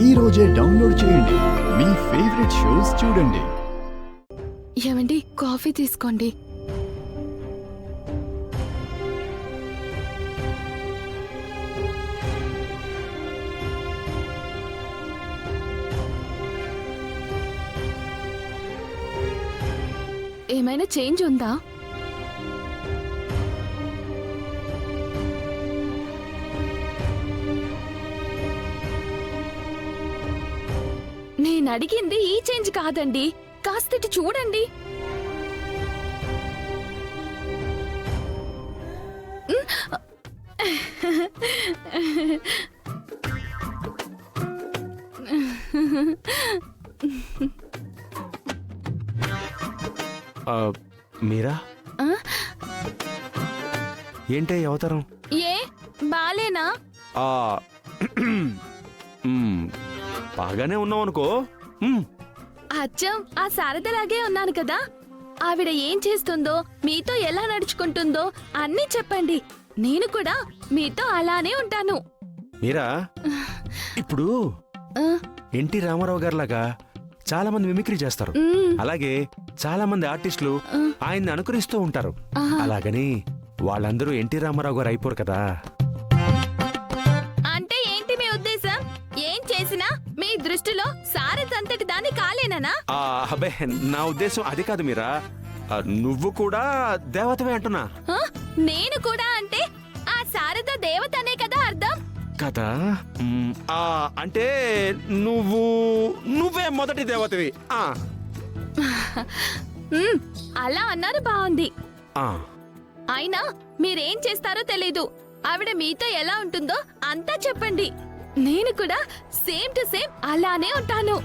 ఈ రోజే డౌన్లోడ్ చేయండి. మీ ఫేవరెట్ షోస్ చూడండి. ఏమండి, కాఫీ తీసుకోండి. ఏమైనా చేంజ్ ఉందా? నేను అడిగింది ఈ చేంజ్ కాదండి, కాస్త చూడండి. మీరా? ఏంటే అవతారం? ఏ బాలేనా? బాగానే ఉన్నావు అనుకో. అచ్చం ఆ శారదలాగే ఉన్నాను కదా. ఆవిడ ఏం చేస్తుందో, మీతో ఎలా నడుచుకుంటుందో అన్నీ చెప్పండి. నేను కూడా మీతో అలానే ఉంటాను. మీరా, ఇప్పుడు ఎన్టీ రామారావు గారిలాగా చాలా మంది మిమిక్రీ చేస్తారు. అలాగే చాలా మంది ఆర్టిస్టులు ఆయన్ని అనుకరిస్తూ ఉంటారు. అలాగని వాళ్ళందరూ ఎన్టీ రామారావు గారు అయిపోరు కదా. అంటే ఏంటి మీ ఉద్దేశం? ఏం చేసినా మీ దృష్టిలో సారథంతటి దాన్ని కాలేనా? అబ్బే, నా ఉద్దేశం అది కాదు మీరా. నువ్వు కూడా దేవతవే అంటున్నా. నేను కూడా అంటే ఆ శారద దేవతనే కదా అర్థం కదా. అంటే నువ్వే మొదటి దేవతవి. అలా అన్నారు, బాగుంది. ఆ అయినా మీరేం చేస్తారో తెలీదు. ఆవిడ మీతో ఎలా ఉంటుందో అంతా చెప్పండి. నేను కూడా సేమ్ టు సేమ్ అలానే ఉంటాను.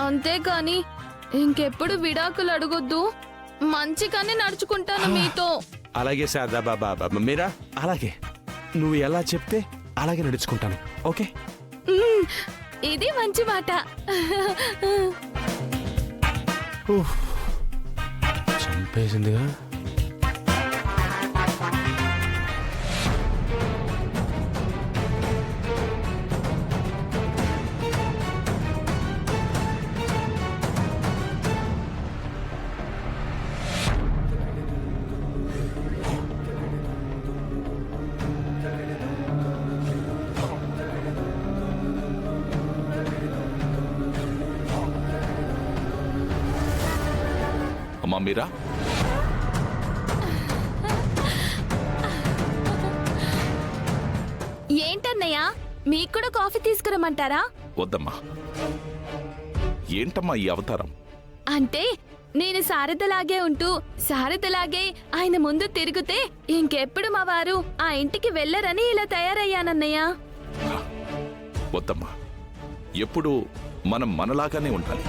అంతేకాని ఇంకెప్పుడు విడాకులు అడగొద్దు. మంచిగానే నడుచుకుంటాను మీతో. అలాగే సాదా బాబా మీరా, అలాగే నువ్వు ఎలా చెప్తే అలాగే నడుచుకుంటాను. ఓకే, ఇది మంచి మాట. చంపేసిందిగా. అమ్మా మీరా, ఏంటన్నయ్యా, మీకు కూడా కాఫీ తీసుకురమ్మంటారా? వద్దమ్మా. ఏంటమ్మా ఈ అవతారం? అంటే నేను శారదలాగే ఉంటూ శారదలాగే ఆయన ముందు తిరిగితే ఇంకెప్పుడు మా వారు ఆ ఇంటికి వెళ్ళరని ఇలా తయారయ్యానన్నయ్య. వద్దమ్మా, ఎప్పుడు మనం మనలాగానే ఉండాలి.